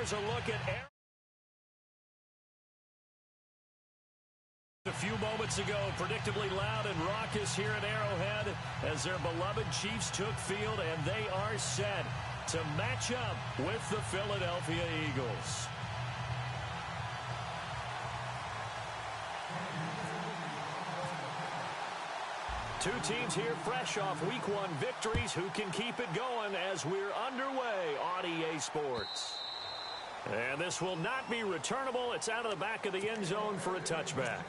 here's a look at Aaron. A few moments ago, predictably loud and raucous here at Arrowhead as their beloved Chiefs took field, and they are set to match up with the Philadelphia Eagles. Two teams here fresh off Week 1 victories who can keep it going as we're underway on EA Sports. And this will not be returnable. It's out of the back of the end zone for a touchback.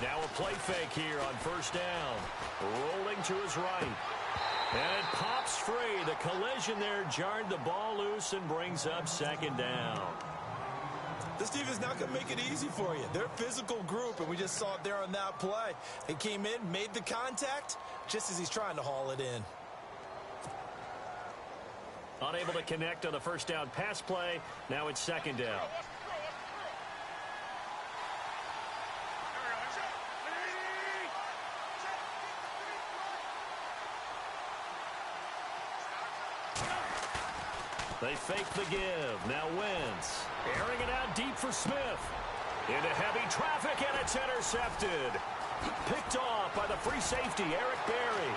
Now a play fake here on first down. Rolling to his right. And it pops free. The collision there jarred the ball loose and brings up second down. This defense not going to make it easy for you. They're a physical group, and we just saw it there on that play. They came in, made the contact, just as he's trying to haul it in. Unable to connect on the first down pass play. Now it's second down. They fake the give. Now Wentz. Airing it out deep for Smith. Into heavy traffic, and it's intercepted. Picked off by the free safety, Eric Berry.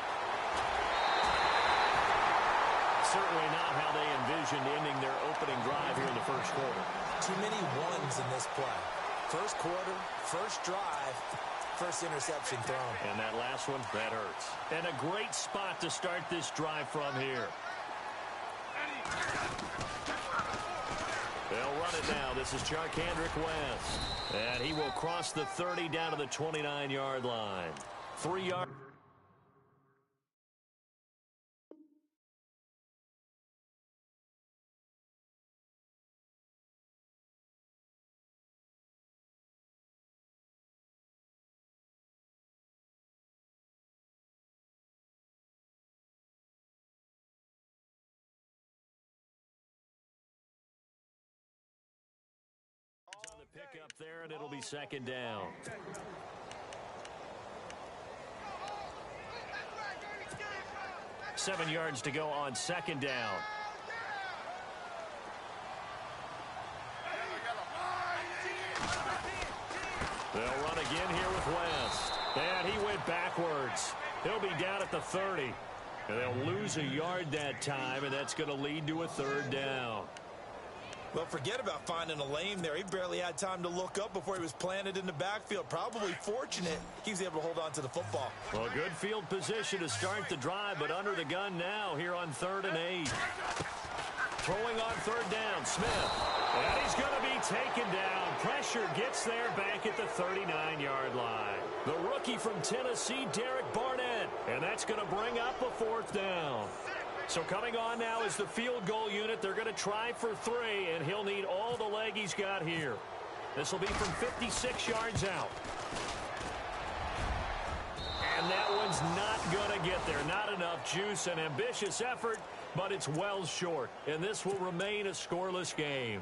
Certainly not how they envisioned ending their opening drive here in the first quarter. Too many ones in this play. First quarter, first drive, first interception thrown. And that last one, that hurts. And a great spot to start this drive from here. They'll run it now. This is Charkandrick West. And he will cross the 30 down to the 29-yard line. 3 yards. On the pickup there, and it'll be second down. Seven yards to go on second down. They'll run again here with West. And he went backwards. He'll be down at the 30. And they'll lose a yard that time, and that's going to lead to a third down. Well, forget about finding a lane there. He barely had time to look up before he was planted in the backfield. Probably fortunate he was able to hold on to the football. Well, good field position to start the drive, but under the gun now here on 3rd and 8. Throwing on third down, Smith. And he's going to be taken down. Pressure gets there back at the 39-yard line. The rookie from Tennessee, Derek Barnett. And that's going to bring up a fourth down. So coming on now is the field goal unit. They're going to try for 3, and he'll need all the leg he's got here. This will be from 56 yards out. And that one's not going to get there. Not enough juice. An ambitious effort, but it's well short. And this will remain a scoreless game.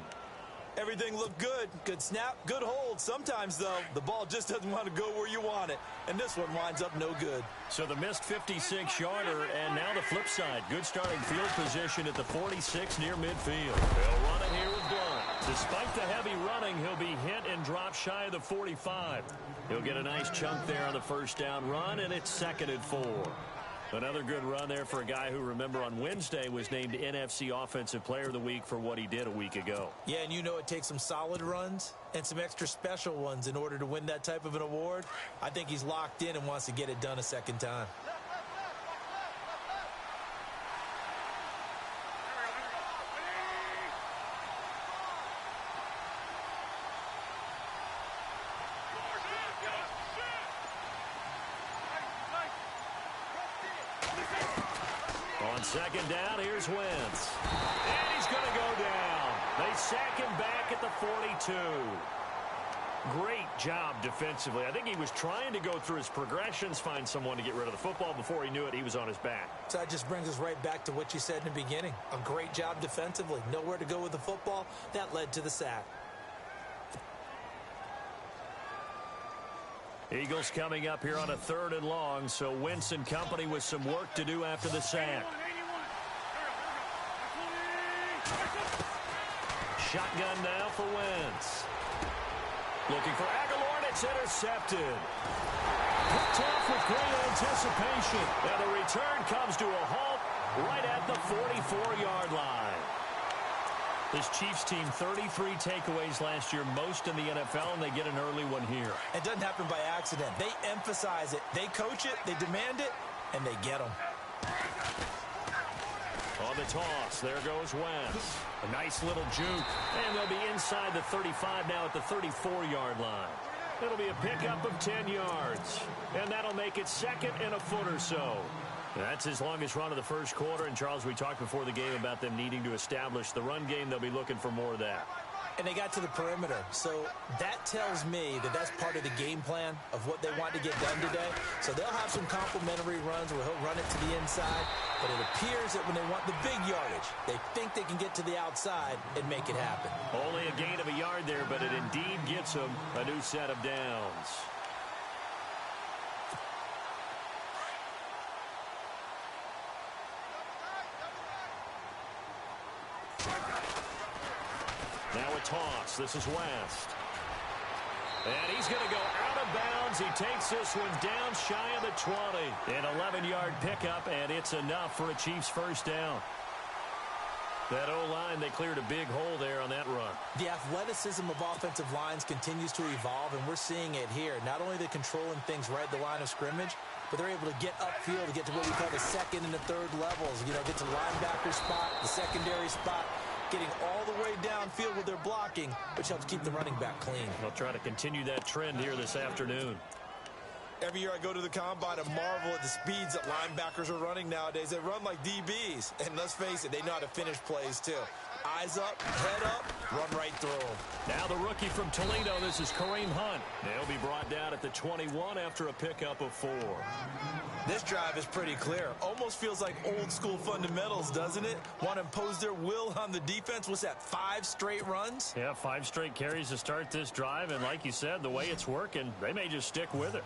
Everything looked good. Good snap, good hold. Sometimes, though, the ball just doesn't want to go where you want it. And this one winds up no good. So the missed 56-yarder, and now the flip side. Good starting field position at the 46 near midfield. They'll run it here with Blunt. Despite the heavy running, he'll be hit and drop shy of the 45. He'll get a nice chunk there on the first down run, and it's 2nd and 4. Another good run there for a guy who, remember, on Wednesday was named NFC Offensive Player of the Week for what he did a week ago. Yeah, and you know it takes some solid runs and some extra special ones in order to win that type of an award. I think he's locked in and wants to get it done a second time. On second down, here's Wentz. And he's going to go down. They sack him back at the 42. Great job defensively. I think he was trying to go through his progressions, find someone to get rid of the football. Before he knew it, he was on his back. So that just brings us right back to what you said in the beginning. A great job defensively. Nowhere to go with the football. That led to the sack. Eagles coming up here on a 3rd and long, so Wentz and company with some work to do after the sack. Shotgun now for Wentz. Looking for Aguilar, and it's intercepted. Picked off with great anticipation. And the return comes to a halt right at the 44-yard line. This Chiefs team, 33 takeaways last year, most in the NFL, and they get an early one here. It doesn't happen by accident. They emphasize it. They coach it, they demand it, and they get them. On the toss, there goes Wentz. A nice little juke. And they'll be inside the 35 now at the 34-yard line. It'll be a pickup of 10 yards. And that'll make it 2nd and a foot or so. That's his longest run of the first quarter. And, Charles, we talked before the game about them needing to establish the run game. They'll be looking for more of that. And they got to the perimeter. So that tells me that that's part of the game plan of what they want to get done today. So they'll have some complementary runs where he'll run it to the inside. But it appears that when they want the big yardage, they think they can get to the outside and make it happen. Only a gain of a yard there, but it indeed gets them a new set of downs. Now a toss. This is West. And he's going to go out of bounds. He takes this one down shy of the 20. An 11-yard pickup, and it's enough for a Chiefs first down. That O-line, they cleared a big hole there on that run. The athleticism of offensive lines continues to evolve, and we're seeing it here. Not only are they controlling things right at the line of scrimmage, but they're able to get upfield to get to what we call the 2nd and the 3rd levels. You know, get to the linebacker spot, the secondary spot, getting all the way downfield with their blocking, which helps keep the running back clean. They'll try to continue that trend here this afternoon. Every year I go to the combine and marvel at the speeds that linebackers are running nowadays. They run like DBs, and let's face it, they know how to finish plays too. Eyes up, head up, run right through them. Now the rookie from Toledo, this is Kareem Hunt. He'll be brought down at the 21 after a pickup of 4. This drive is pretty clear. Almost feels like old school fundamentals, doesn't it? Want to impose their will on the defense. What's that, 5 straight runs? Yeah, 5 straight carries to start this drive, and like you said, the way it's working, they may just stick with it.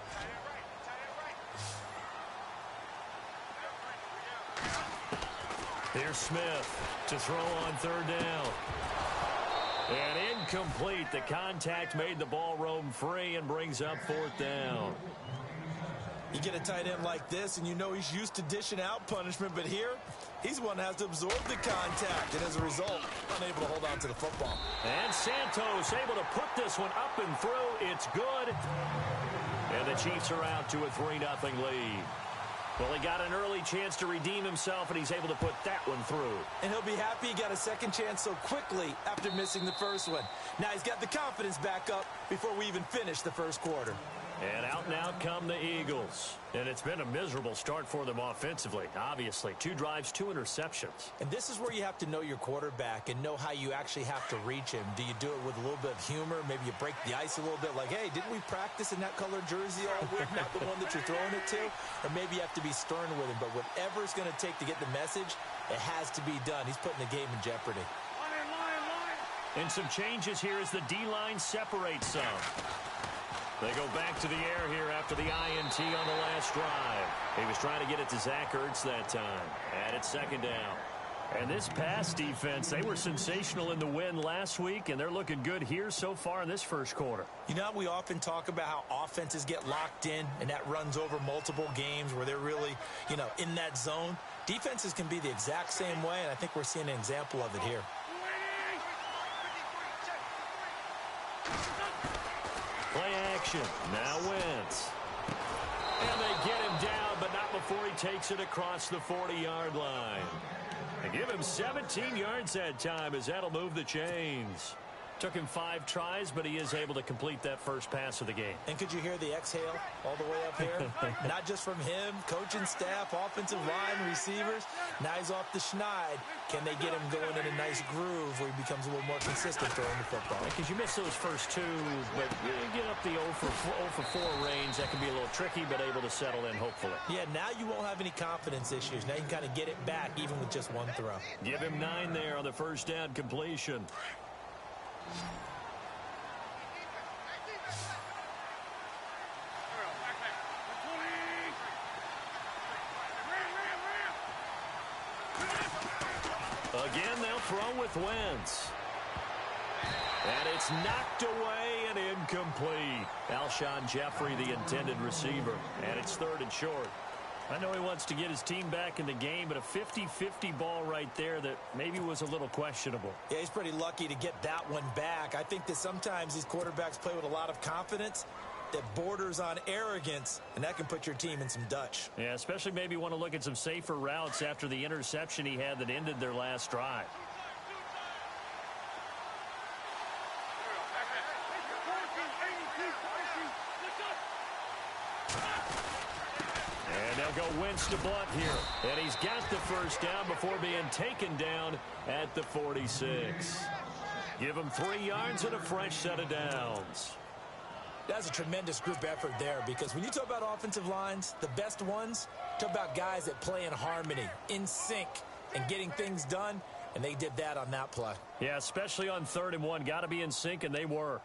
Here's Smith to throw on 3rd down. And incomplete. The contact made the ball roam free and brings up 4th down. You get a tight end like this, and you know he's used to dishing out punishment, but here, he's the one that has to absorb the contact, and as a result, unable to hold on to the football. And Santos able to put this one up and through. It's good. And the Chiefs are out to a 3-0 lead. Well, he got an early chance to redeem himself, and he's able to put that one through. And he'll be happy he got a second chance so quickly after missing the first one. Now he's got the confidence back up before we even finish the first quarter. And out come the Eagles. And it's been a miserable start for them offensively, obviously. 2 drives, 2 interceptions. And this is where you have to know your quarterback and know how you actually have to reach him. Do you do it with a little bit of humor? Maybe you break the ice a little bit like, hey, didn't we practice in that color jersey all week? Not the one that you're throwing it to? Or maybe you have to be stern with him. But whatever it's going to take to get the message, it has to be done. He's putting the game in jeopardy. And some changes here as the D-line separates some. They go back to the air here after the INT on the last drive. He was trying to get it to Zach Ertz that time. And it's 2nd down. And this pass defense, they were sensational in the win last week, and they're looking good here so far in this first quarter. You know, we often talk about how offenses get locked in, and that runs over multiple games where they're really, you know, in that zone. Defenses can be the exact same way, and I think we're seeing an example of it here. Play action. Now Wentz. And they get him down, but not before he takes it across the 40-yard line. They give him 17 yards that time as that'll move the chains. Took him 5 tries, but he is able to complete that first pass of the game. And could you hear the exhale all the way up here? Not just from him, coaching staff, offensive line, receivers. Now he's off the schneid. Can they get him going in a nice groove where he becomes a little more consistent throwing the football? Because you miss those first 2, but you get up the 0 for 4 range. That can be a little tricky, but able to settle in, hopefully. Yeah, now you won't have any confidence issues. Now you can kind of get it back, even with just 1 throw. Give him 9 there on the first down completion. Again, they'll throw with Wentz. And it's knocked away and incomplete. Alshon Jeffrey, the intended receiver. And it's 3rd and short. I know he wants to get his team back in the game, but a 50-50 ball right there that maybe was a little questionable. Yeah, he's pretty lucky to get that one back. I think that sometimes these quarterbacks play with a lot of confidence that borders on arrogance, and that can put your team in some Dutch. Yeah, especially maybe want to look at some safer routes after the interception he had that ended their last drive. And they'll go Wentz to Blunt here. And he's got the first down before being taken down at the 46. Give him 3 yards and a fresh set of downs. That's a tremendous group effort there, because when you talk about offensive lines, the best ones, talk about guys that play in harmony, in sync, and getting things done, and they did that on that play. Yeah, especially on 3rd and 1. Got to be in sync, and they were.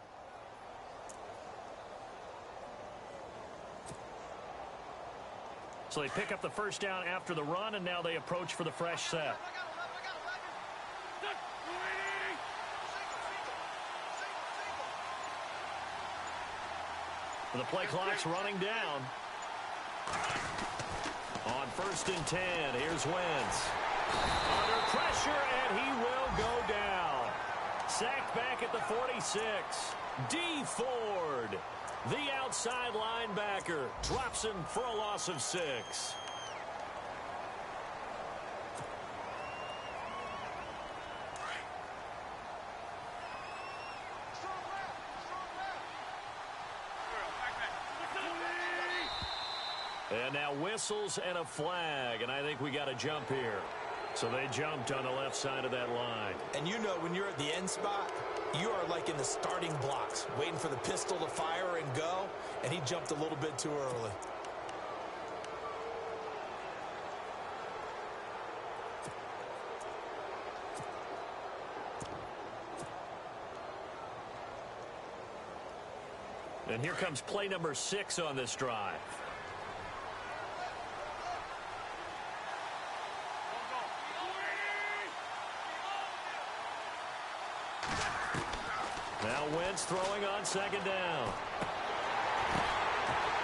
So they pick up the first down after the run, and now they approach for the fresh set. The play clock's running down. On 1st and 10, here's Wentz. Under pressure, and he will go down. Sacked back at the 46. D. Ford, the outside linebacker, drops him for a loss of 6. And now whistles and a flag, and I think we got a jump here. So they jumped on the left side of that line. And you know, when you're at the end spot, you are like in the starting blocks, waiting for the pistol to fire and go, and he jumped a little bit too early. And here comes play number 6 on this drive. Now Wentz throwing on 2nd down.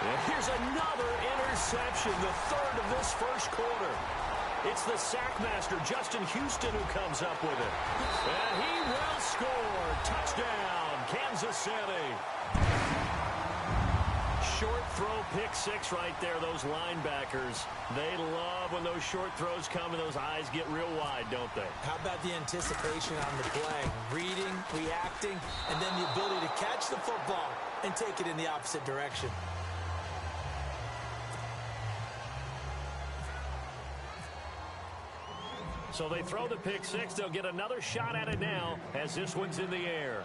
And here's another interception, the 3rd of this first quarter. It's the sackmaster, Justin Houston, who comes up with it. And he will score. Touchdown, Kansas City. Short throw, pick 6 right there. Those linebackers, they love when those short throws come and those eyes get real wide, don't they? How about the anticipation on the play? Reading, reacting, and then the ability to catch the football and take it in the opposite direction. So they throw the pick 6. They'll get another shot at it now as this one's in the air.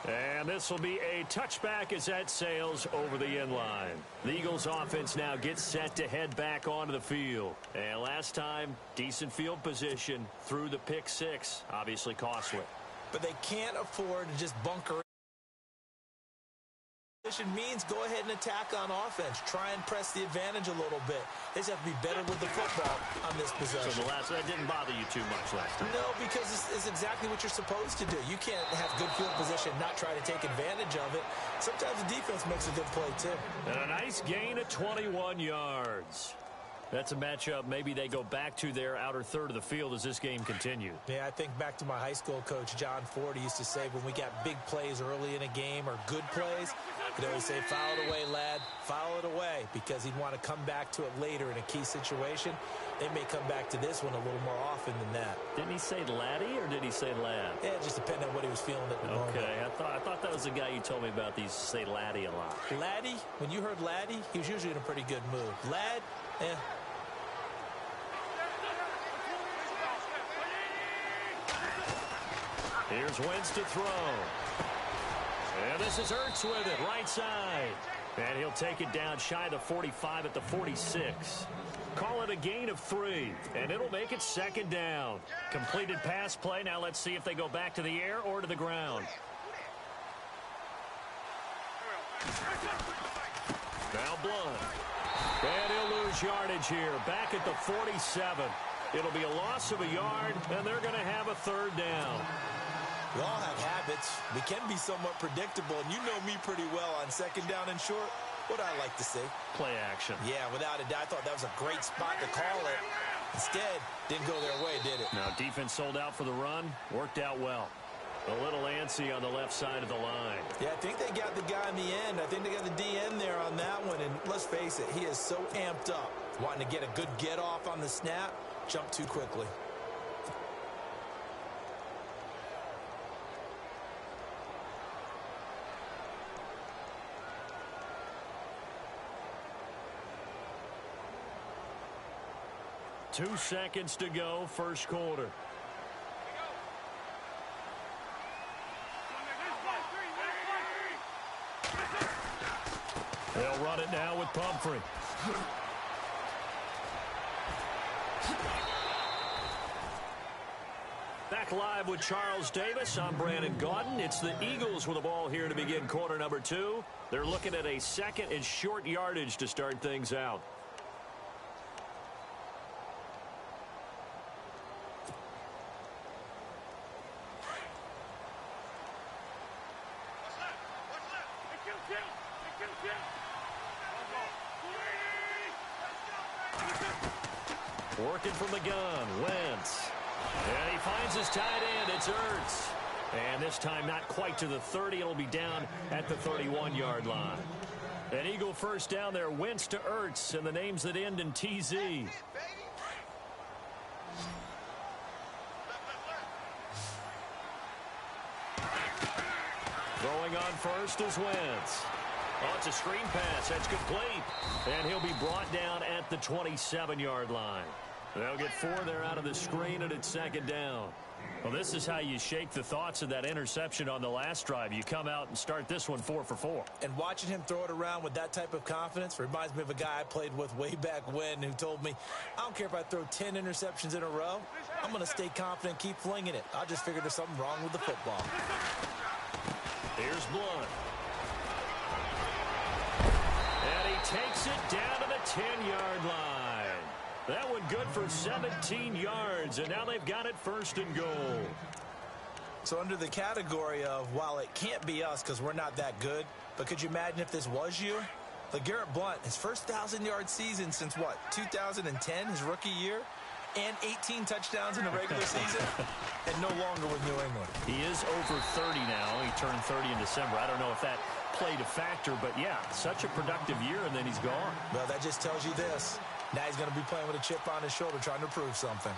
And this will be a touchback as that sails over the end line. The Eagles offense now gets set to head back onto the field. And last time, decent field position through the pick 6. Obviously costly. But they can't afford to just bunker in. Means go ahead and attack on offense. Try and press the advantage a little bit. They just have to be better with the football on this possession. So that didn't bother you too much last time? No, because it's exactly what you're supposed to do. You can't have good field position, not try to take advantage of it. Sometimes the defense makes a good play, too. And a nice gain of 21 yards. That's a matchup maybe they go back to their outer third of the field as this game continues. Yeah, I think back to my high school coach, John Ford. He used to say when we got big plays early in a game or good plays, You know, we say, file it away, lad. File it away, because he'd want to come back to it later in a key situation. They may come back to this one a little more often than that. Didn't he say laddie or did he say lad? Yeah, it just depended on what he was feeling at the moment. Okay, I thought that was the guy you told me about. These say laddie a lot. Laddie, when you heard laddie, he was usually in a pretty good mood. Lad, Here's Wentz to throw. And this is Ertz with it, right side. And he'll take it down shy of the 45 at the 46. Call it a gain of 3, and it'll make it second down. Completed pass play. Now let's see if they go back to the air or to the ground. Now Blunt. And he'll lose yardage here. Back at the 47. It'll be a loss of a yard, and they're going to have a third down. We all have habits. We can be somewhat predictable, and you know me pretty well on second down and short. What I like to see. Play action. Yeah, without a doubt. I thought that was a great spot to call it. Instead, didn't go their way, did it? Now, defense sold out for the run. Worked out well. A little antsy on the left side of the line. Yeah, I think they got the guy in the end. I think they got the DN there on that one. And let's face it, he is so amped up. Wanting to get a good get off on the snap. Jump too quickly. Two seconds to go, first quarter. They'll run it now with Pumphrey. Back live with Charles Davis. I'm Brandon Gaudin. It's the Eagles with the ball here to begin quarter number 2. They're looking at a second and short yardage to start things out. Working from the gun, Wentz. And he finds his tight end, it's Ertz. And this time not quite to the 30, it'll be down at the 31-yard line. An Eagle first down there, Wentz to Ertz, and the names that end in TZ. Throwing on first is Wentz. Oh, it's a screen pass. That's complete. And he'll be brought down at the 27-yard line. They'll get 4 there out of the screen, and it's second down. Well, this is how you shake the thoughts of that interception on the last drive. You come out and start this one 4 for 4. And watching him throw it around with that type of confidence reminds me of a guy I played with way back when who told me, I don't care if I throw 10 interceptions in a row. I'm going to stay confident, keep flinging it. I just figured there's something wrong with the football. Here's Blunt. And he takes it down to the 10-yard line. That one good for 17 yards, and now they've got it first and goal. So under the category of, while it can't be us because we're not that good, but could you imagine if this was you? LeGarrette Blunt, his first 1,000-yard season since, what, 2010, his rookie year? And 18 touchdowns in the regular season, and no longer with New England. He is over 30 now. He turned 30 in December. I don't know if that played a factor, but yeah, such a productive year, and then he's gone. Well, that just tells you this. Now he's going to be playing with a chip on his shoulder trying to prove something.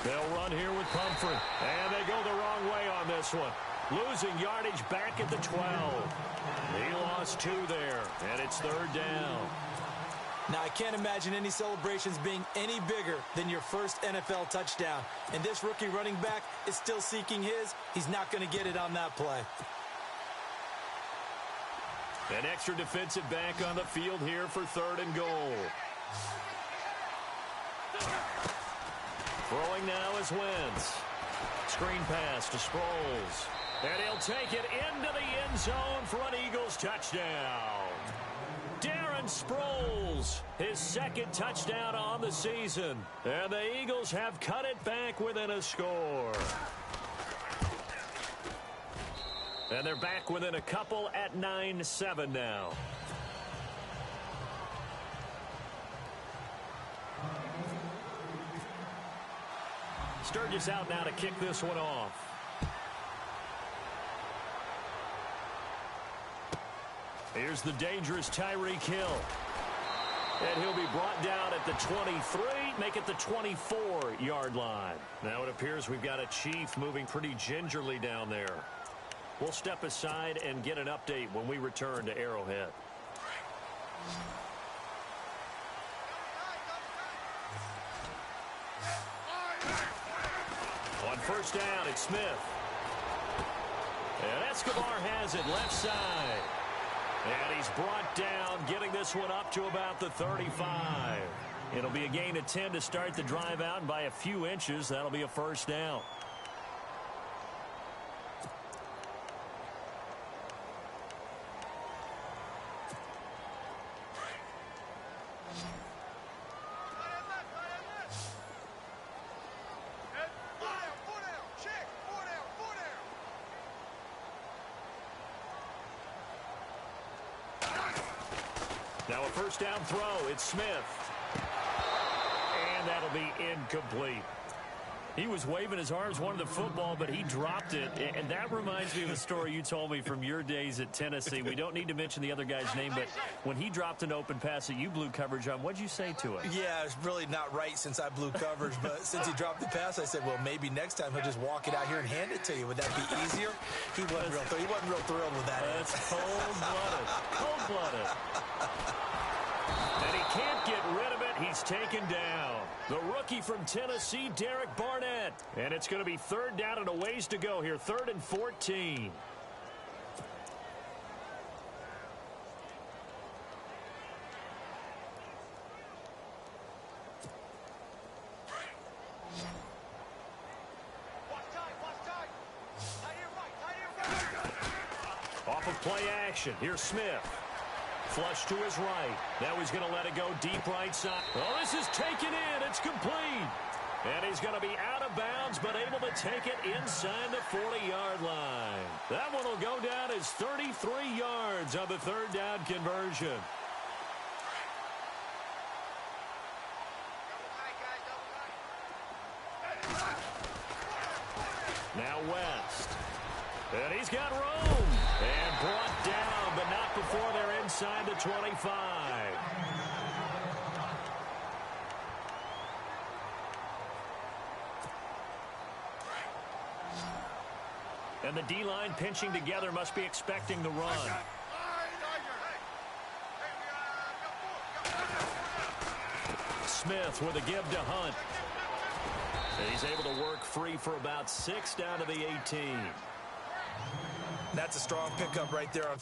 They'll run here with Pumphrey. And they go the wrong way on this one. Losing yardage back at the 12. He lost 2 there, and it's third down. Now, I can't imagine any celebrations being any bigger than your first NFL touchdown. And this rookie running back is still seeking his. He's not going to get it on that play. An extra defensive back on the field here for third and goal. Throwing now is Wentz. Screen pass to Sproles. And he'll take it into the end zone for an Eagles touchdown. Darren Darren Sproles, his second touchdown on the season. And the Eagles have cut it back within a score. And they're back within a couple at 9-7 now. Sturgis out now to kick this one off. Here's the dangerous Tyreek Hill. And he'll be brought down at the 23, make it the 24-yard line. Now it appears we've got a Chief moving pretty gingerly down there. We'll step aside and get an update when we return to Arrowhead. On first down, it's Smith. And Escobar has it left side. And he's brought down, getting this one up to about the 35. It'll be a gain of 10 to start the drive out, and by a few inches, that'll be a first down. Now a first down throw. It's Smith. And that'll be incomplete. He was waving his arms, wanted the football, but he dropped it. And that reminds me of a story you told me from your days at Tennessee. We don't need to mention the other guy's name, but when he dropped an open pass that you blew coverage on, what'd you say to him? Yeah, it's really not right since I blew coverage, but since he dropped the pass, I said, well, maybe next time he'll just walk it out here and hand it to you. Would that be easier? He wasn't real thrilled with that. That's cold-blooded. Cold-blooded. And he can't get rid of it. He's taken down. The rookie from Tennessee, Derek Barnett. And it's going to be third down and a ways to go here. 3rd and 14. Off of play action. Here's Smith. Flush to his right. Now he's going to let it go deep right side. Oh, this is taken in. It's complete. And he's going to be out of bounds, but able to take it inside the 40-yard line. That one will go down as 33 yards on the third down conversion. Now West. And he's got room. And brought down, but not before they're inside the 25. And the D-line pinching together, must be expecting the run. Smith with a give to Hunt. And he's able to work free for about 6 down to the 18. That's a strong pickup right there on.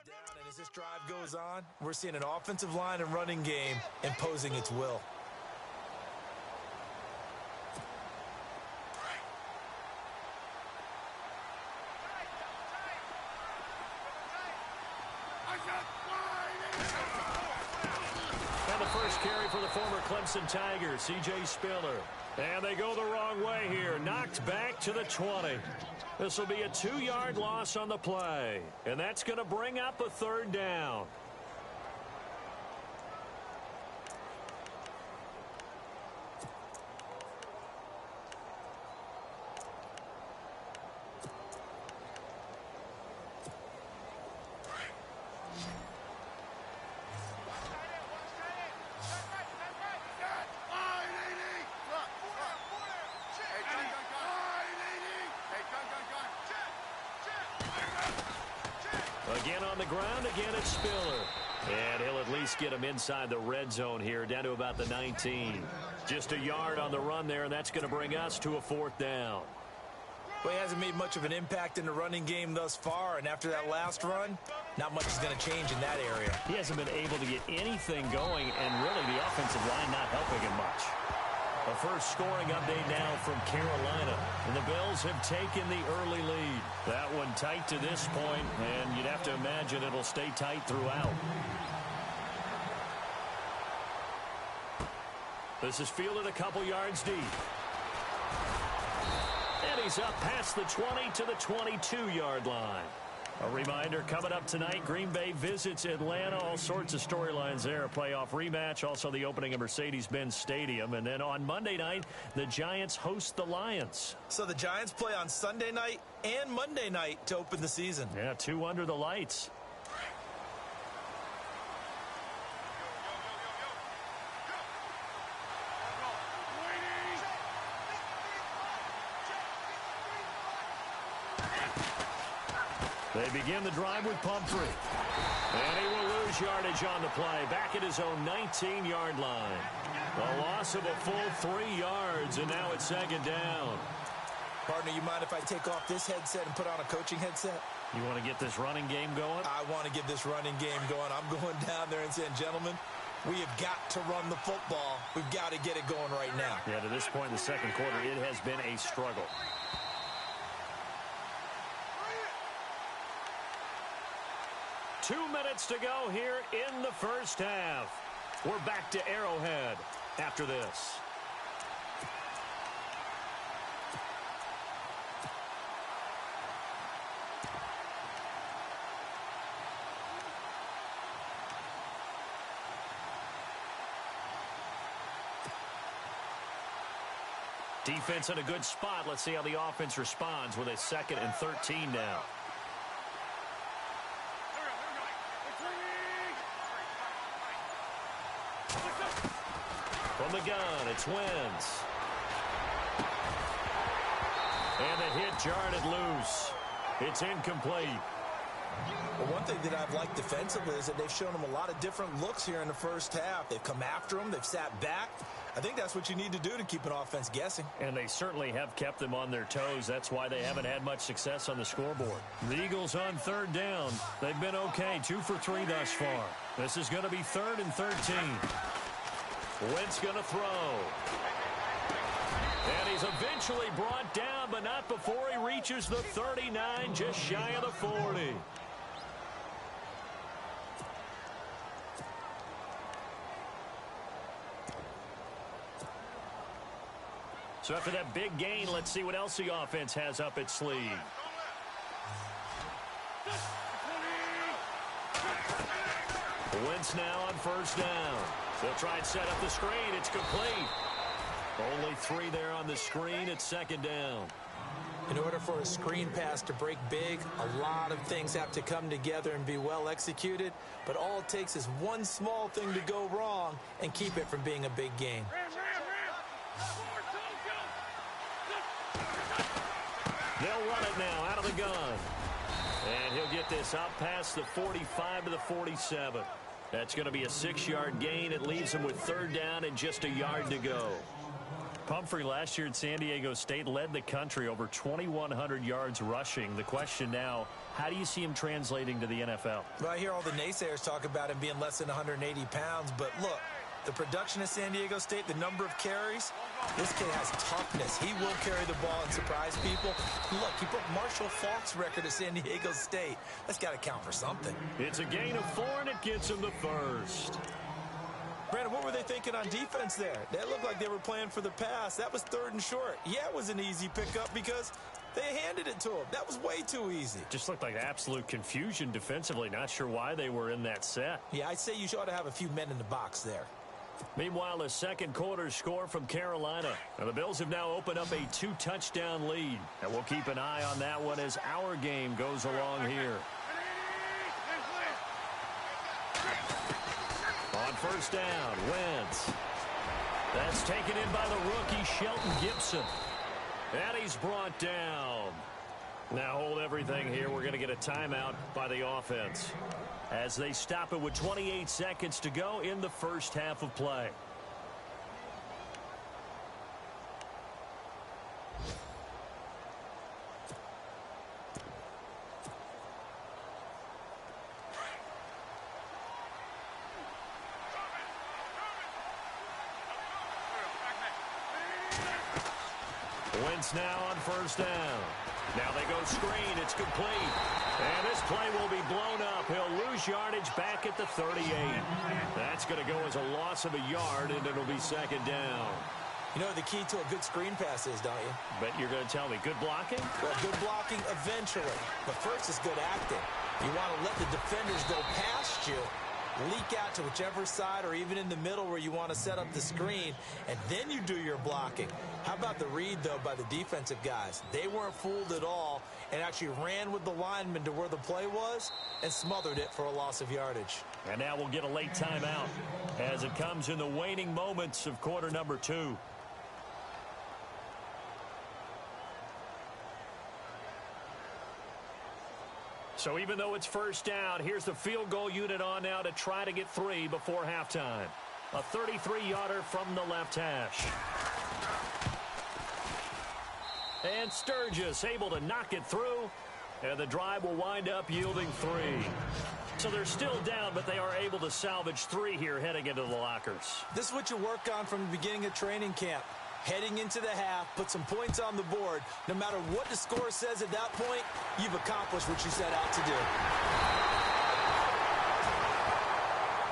Down, and as this drive goes on, we're seeing an offensive line and running game imposing its will. And the first carry for the former Clemson Tigers, C.J. Spiller. And they go the wrong way here. Knocked back to the 20. This will be a 2-yard loss on the play. And that's going to bring up a third down. Again on the ground, again it's Spiller. And he'll at least get him inside the red zone here, down to about the 19. Just a yard on the run there, and that's going to bring us to a 4th down. Well, he hasn't made much of an impact in the running game thus far, and after that last run, not much is going to change in that area. He hasn't been able to get anything going, and really the offensive line not helping him much. A first scoring update now from Carolina, and the Bills have taken the early lead. That one tight to this point, and you'd have to imagine it'll stay tight throughout. This is fielded a couple yards deep. And he's up past the 20 to the 22-yard line. A reminder, coming up tonight, Green Bay visits Atlanta. All sorts of storylines there. A playoff rematch, also the opening of Mercedes-Benz Stadium. And then on Monday night, the Giants host the Lions. So the Giants play on Sunday night and Monday night to open the season. Yeah, 2 under the lights. They begin the drive with Pumphrey. And he will lose yardage on the play. Back at his own 19-yard line. A loss of a full 3 yards, and now it's 2nd down. Partner, you mind if I take off this headset and put on a coaching headset? You want to get this running game going? I want to get this running game going. I'm going down there and saying, gentlemen, we have got to run the football. We've got to get it going right now. Yeah, to this point in the second quarter, it has been a struggle. Two minutes to go here in the first half. We're back to Arrowhead after this. Defense in a good spot. Let's see how the offense responds with a 2nd and 13 now. From the gun, it's Wentz. And the hit jarred it loose. It's incomplete. Well, one thing that I've liked defensively is that they've shown them a lot of different looks here in the first half. They've come after them. They've sat back. I think that's what you need to do to keep an offense guessing. And they certainly have kept them on their toes. That's why they haven't had much success on the scoreboard. The Eagles on 3rd down. They've been okay, 2 for 3 thus far. This is going to be 3rd and 13. Wentz going to throw. And he's eventually brought down, but not before he reaches the 39, just shy of the 40. So after that big gain, let's see what else the offense has up its sleeve. Wentz now on 1st down. They'll try and set up the screen. It's complete. Only 3 there on the screen. It's 2nd down. In order for a screen pass to break big, a lot of things have to come together and be well executed. But all it takes is one small thing to go wrong and keep it from being a big gain. They'll run it now out of the gun. And he'll get this out past the 45 to the 47. That's going to be a 6-yard gain. It leaves him with 3rd down and just a yard to go. Pumphrey last year at San Diego State led the country over 2,100 yards rushing. The question now, how do you see him translating to the NFL? Well, I hear all the naysayers talk about him being less than 180 pounds, but look, the production at San Diego State, the number of carries, this kid has toughness. He will carry the ball and surprise people. Look, he broke Marshall Faulk's record at San Diego State. That's got to count for something. It's a gain of 4, and it gets him the 1st. Brandon, what were they thinking on defense there? That looked like they were playing for the pass. That was 3rd and short. Yeah, it was an easy pickup because they handed it to him. That was way too easy. Just looked like absolute confusion defensively. Not sure why they were in that set. Yeah, I'd say you ought to have a few men in the box there. Meanwhile, a second quarter score from Carolina. Now, the Bills have now opened up a 2-touchdown lead. And we'll keep an eye on that one as our game goes along here. On 1st down, Wentz. That's taken in by the rookie, Shelton Gibson. And he's brought down. Now hold everything here. We're going to get a timeout by the offense as they stop it with 28 seconds to go in the first half of play. Wentz now on first down. Now they go screen. It's complete. And this play will be blown up. He'll lose yardage back at the 38. That's going to go as a loss of a yard, and it'll be second down. You know the key to a good screen pass is, don't you? Bet you're going to tell me. Good blocking? Well, good blocking eventually. But first is good acting. You want to let the defenders go past you, leak out to whichever side or even in the middle where you want to set up the screen, and then you do your blocking. How about the read, though, by the defensive guys? They weren't fooled at all and actually ran with the lineman to where the play was and smothered it for a loss of yardage. And now we'll get a late timeout as it comes in the waning moments of quarter number 2. So even though it's first down, here's the field goal unit on now to try to get 3 before halftime. A 33-yarder from the left hash. And Sturgis able to knock it through, and the drive will wind up yielding 3. So they're still down, but they are able to salvage 3 here heading into the lockers. This is what you work on from the beginning of training camp. Heading into the half, put some points on the board. No matter what the score says at that point, you've accomplished what you set out to do.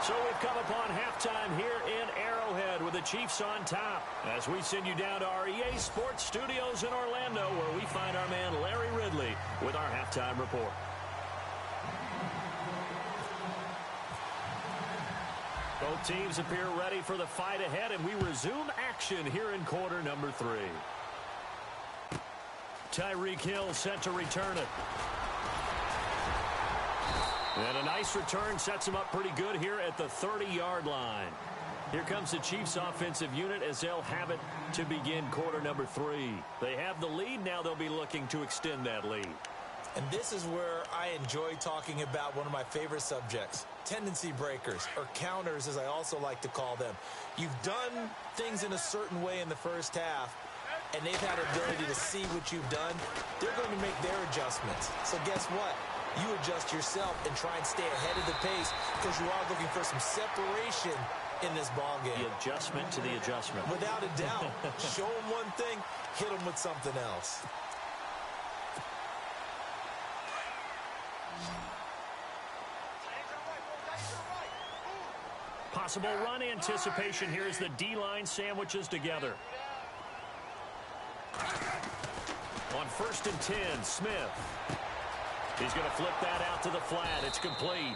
So we've come upon halftime here in Arrowhead with the Chiefs on top as we send you down to our EA Sports Studios in Orlando where we find our man Larry Ridley with our halftime report. Both teams appear ready for the fight ahead, and we resume action here in quarter number 3. Tyreek Hill set to return it. And a nice return sets him up pretty good here at the 30-yard line. Here comes the Chiefs offensive unit as they'll have it to begin quarter number 3. They have the lead. Now they'll be looking to extend that lead. And this is where I enjoy talking about one of my favorite subjects, tendency breakers, or counters as I also like to call them. You've done things in a certain way in the first half, and they've had the ability to see what you've done. They're going to make their adjustments. So guess what? You adjust yourself and try and stay ahead of the pace because you are looking for some separation in this ball game. The adjustment to the adjustment. Without a doubt. Show them one thing, hit them with something else. Possible run anticipation here as the D-line sandwiches together. On 1st and 10, Smith. He's going to flip that out to the flat. It's complete.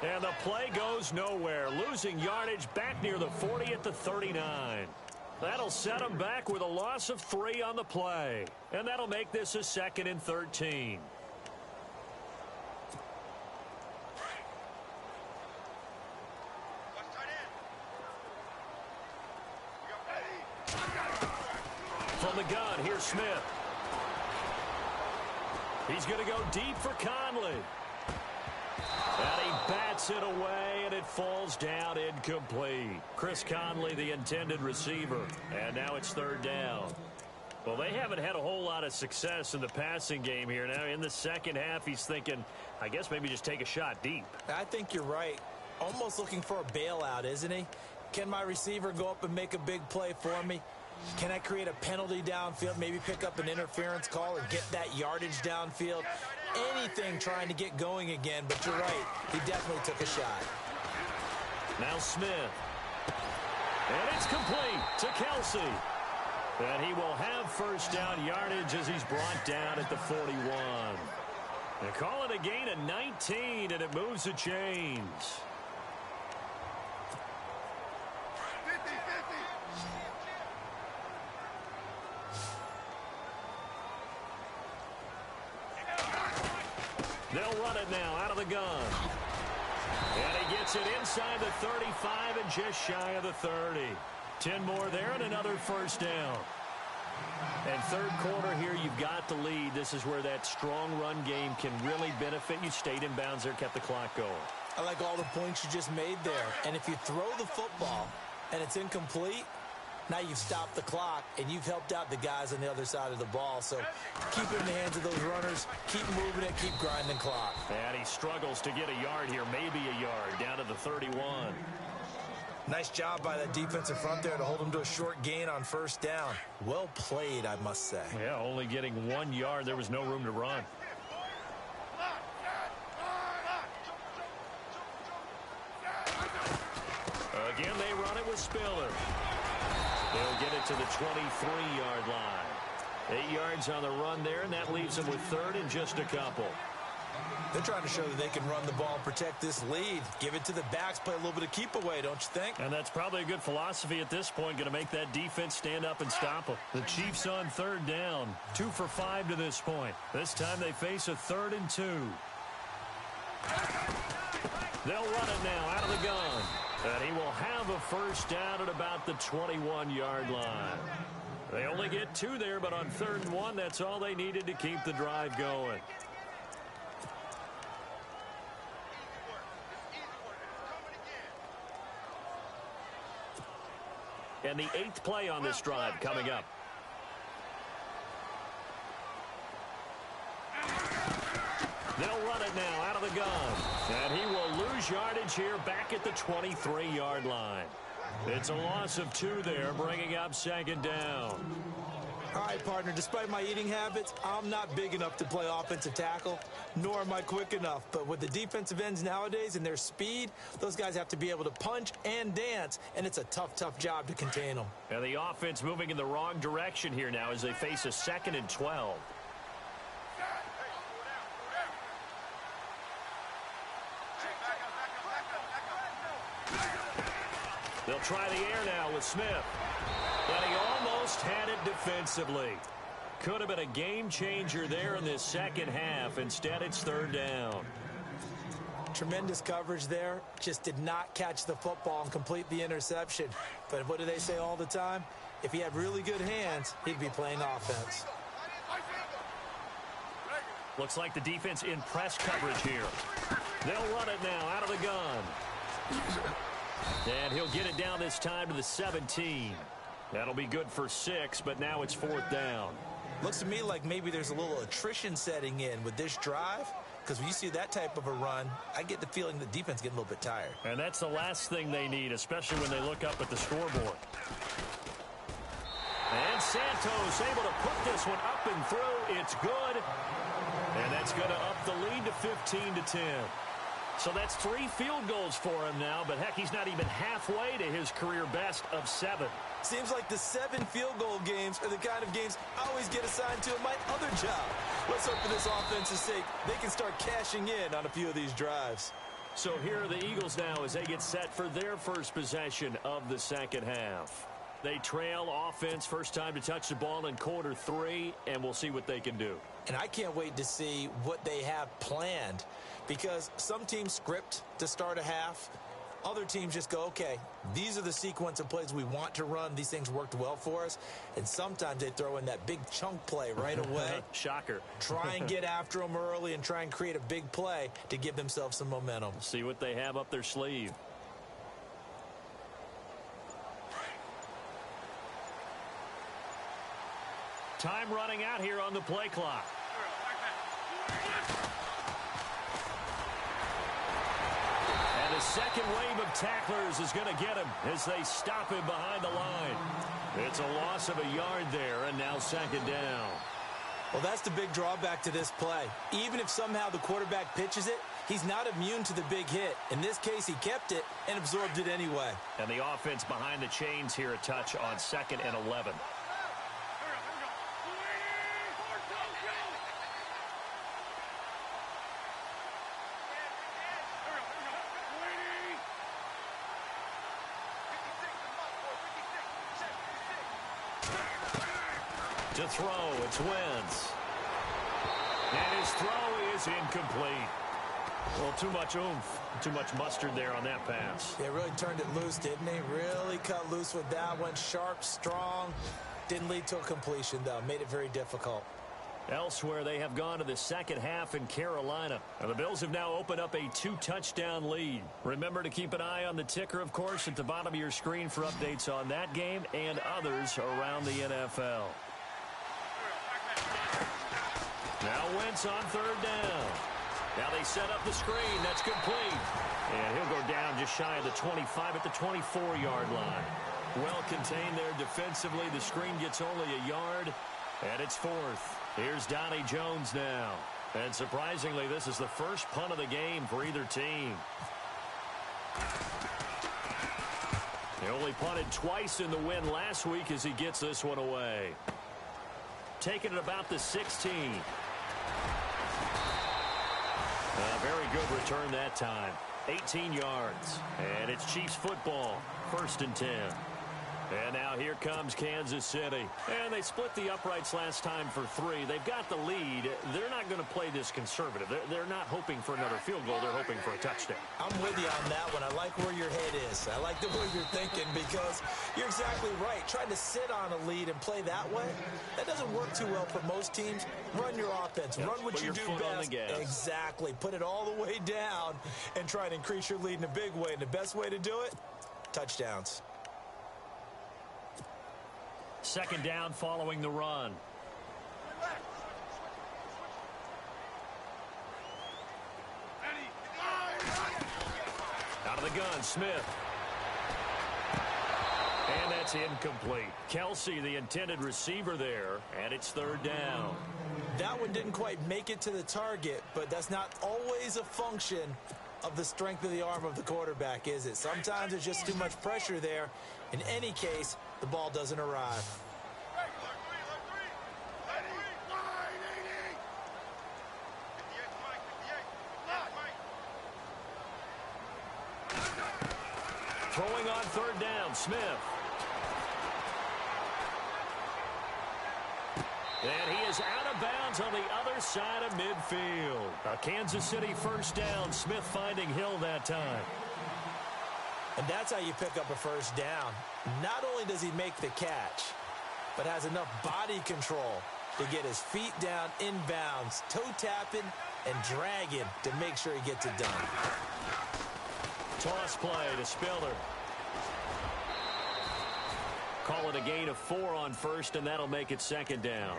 And the play goes nowhere. Losing yardage back near the 40 at the 39. That'll set him back with a loss of 3 on the play. And that'll make this a 2nd and 13. From the gun, here's Smith. He's going to go deep for Conley. And he bats it away, and it falls down incomplete. Chris Conley, the intended receiver. And now it's 3rd down. Well, they haven't had a whole lot of success in the passing game here. Now, in the second half, he's thinking, I guess maybe just take a shot deep. I think you're right. Almost looking for a bailout, isn't he? Can my receiver go up and make a big play for me? Can I create a penalty downfield, maybe pick up an interference call or get that yardage downfield? Anything trying to get going again, but you're right. He definitely took a shot. Now Smith. And it's complete to Kelsey. And he will have 1st down yardage as he's brought down at the 41. They call it a gain of 19, and it moves the chains. They'll run it now out of the gun. And he gets it inside the 35 and just shy of the 30. 10 more there and another 1st down. And third quarter here, you've got the lead. This is where that strong run game can really benefit you. Stayed in bounds there, kept the clock going. I like all the points you just made there. And if you throw the football and it's incomplete, now you've stopped the clock and you've helped out the guys on the other side of the ball. So keep it in the hands of those runners. Keep moving it. Keep grinding clock. And he struggles to get a yard here, maybe a yard, down to the 31. Nice job by that defensive front there to hold him to a short gain on first down. Well played, I must say. Yeah, only getting 1 yard. There was no room to run. Again, they run it with Spiller. They'll get it to the 23-yard line. 8 yards on the run there, and that leaves them with third and just a couple. They're trying to show that they can run the ball and protect this lead. Give it to the backs, play a little bit of keep away, don't you think? And that's probably a good philosophy at this point, going to make that defense stand up and stop them. The Chiefs on third down, 2 for 5 to this point. This time they face a 3rd and 2. They'll run it now out of the gun. And he will have a first down at about the 21-yard line. They only get 2 there, but on 3rd and 1, that's all they needed to keep the drive going. And the 8th play on this drive coming up. They'll run it now out of the gun. And he will lose yardage here back at the 23-yard line. It's a loss of 2 there, bringing up 2nd down. All right, partner, despite my eating habits, I'm not big enough to play offensive tackle, nor am I quick enough. But with the defensive ends nowadays and their speed, those guys have to be able to punch and dance, and it's a tough, tough job to contain them. And the offense moving in the wrong direction here now as they face a 2nd and 12. They'll try the air now with Smith. But he almost had it defensively. Could have been a game changer there in this second half. Instead, it's 3rd down. Tremendous coverage there. Just did not catch the football and complete the interception. But what do they say all the time? If he had really good hands, he'd be playing offense. Looks like the defense in press coverage here. They'll run it now out of the gun. And he'll get it down this time to the 17. That'll be good for 6, but now it's 4th down. Looks to me like maybe there's a little attrition setting in with this drive, because when you see that type of a run, I get the feeling the defense getting a little bit tired. And that's the last thing they need, especially when they look up at the scoreboard. And Santos able to put this one up and through. It's good. And that's going to up the lead to 15-10. So that's 3 field goals for him now, but heck, he's not even halfway to his career best of 7. Seems like the 7 field goal games are the kind of games I always get assigned to in my other job. Let's hope for this offense's sake they can start cashing in on a few of these drives. So here are the Eagles now as they get set for their first possession of the second half. They trail offense, first time to touch the ball in quarter 3, and we'll see what they can do. And I can't wait to see what they have planned, because some teams script to start a half. Other teams just go, okay, these are the sequence of plays we want to run. These things worked well for us. And sometimes they throw in that big chunk play right away. Shocker. Try and get after them early and try and create a big play to give themselves some momentum. See what they have up their sleeve. Time running out here on the play clock. And the second wave of tacklers is going to get him as they stop him behind the line. It's a loss of a yard there, and now 2nd down. Well, that's the big drawback to this play. Even if somehow the quarterback pitches it, he's not immune to the big hit. In this case, he kept it and absorbed it anyway. And the offense behind the chains here, a touch on 2nd and 11. To throw, it's Wentz. And his throw is incomplete. Well, too much oomph, too much mustard there on that pass. They really turned it loose, didn't they? Really cut loose with that one. Sharp, strong. Didn't lead to a completion, though. Made it very difficult. Elsewhere, they have gone to the second half in Carolina. And the Bills have now opened up a 2-touchdown lead. Remember to keep an eye on the ticker, of course, at the bottom of your screen for updates on that game and others around the NFL. Now Wentz on third down. Now they set up the screen. That's complete. And he'll go down just shy of the 25 at the 24-yard line. Well contained there defensively. The screen gets only a yard, and it's fourth. Here's Donnie Jones now. And surprisingly, this is the first punt of the game for either team. He only punted twice in the win last week as he gets this one away. Taking it about the 16. A very good return that time. 18 yards. And it's Chiefs football. 1st and 10. And now here comes Kansas City. And they split the uprights last time for 3. They've got the lead. They're not going to play this conservative. They're not hoping for another field goal. They're hoping for a touchdown. I'm with you on that one. I like where your head is. I like the way you're thinking because you're exactly right. Trying to sit on a lead and play that way, that doesn't work too well for most teams. Run your offense. Yep. Run what Put you your do foot on best. the gas. Exactly. Put it all the way down and try and increase your lead in a big way. And the best way to do it, touchdowns. Second down following the run. Out of the gun, Smith. And that's incomplete. Kelsey, the intended receiver there, and it's third down. That one didn't quite make it to the target, but that's not always a function of the strength of the arm of the quarterback, is it? Sometimes there's just too much pressure there. In any case, the ball doesn't arrive. Throwing on third down, Smith. And he is out of bounds on the other side of midfield. A Kansas City first down. Smith finding Hill that time. And that's how you pick up a first down. Not only does he make the catch, but has enough body control to get his feet down inbounds, toe tapping and dragging to make sure he gets it done. Toss play to Spiller. Call it a gain of 4 on first, and that'll make it second down.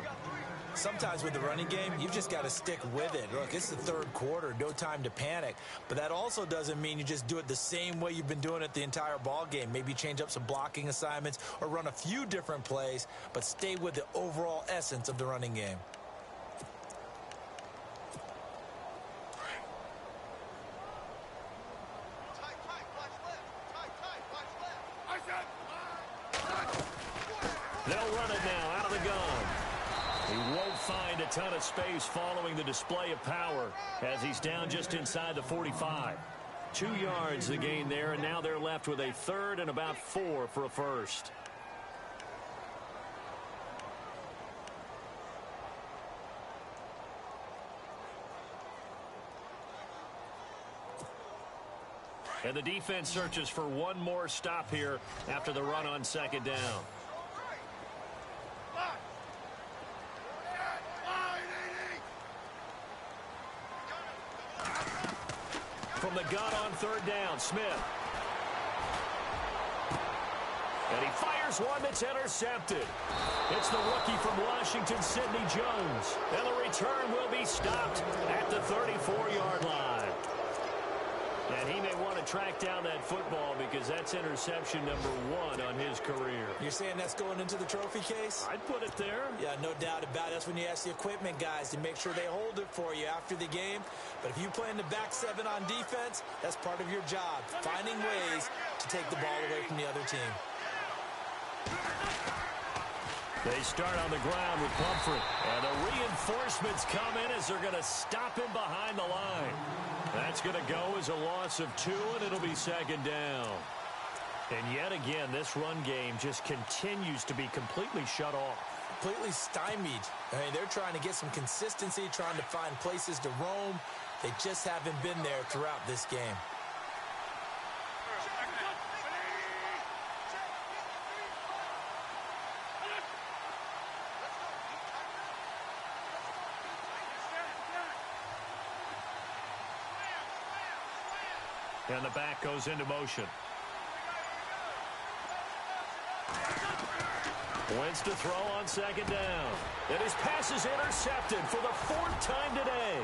Sometimes with the running game, you've just got to stick with it. Look, it's the third quarter, no time to panic. But that also doesn't mean you just do it the same way you've been doing it the entire ball game. Maybe change up some blocking assignments or run a few different plays, but stay with the overall essence of the running game. They'll run it now out of the gun. He won't find a ton of space following the display of power as he's down just inside the 45. 2 yards the gain there, and now they're left with a third and about 4 for a first. And the defense searches for one more stop here after the run on second down. From the gun on third down, Smith. And he fires one that's intercepted. It's the rookie from Washington, Sidney Jones. And the return will be stopped at the 34-yard line. And he may want to track down that football because that's interception number 1 on his career. You're saying that's going into the trophy case? I'd put it there. Yeah, no doubt about it. That's when you ask the equipment guys to make sure they hold it for you after the game. But if you play in the back 7 on defense, that's part of your job, finding ways to take the ball away from the other team. They start on the ground with Pumphrey. And the reinforcements come in as they're going to stop him behind the line. That's going to go as a loss of 2, and it'll be second down. And yet again, this run game just continues to be completely shut off. Completely stymied. I mean, they're trying to get some consistency, trying to find places to roam. They just haven't been there throughout this game. And the back goes into motion. Wentz to throw on second down. And his pass is intercepted for the 4th time today.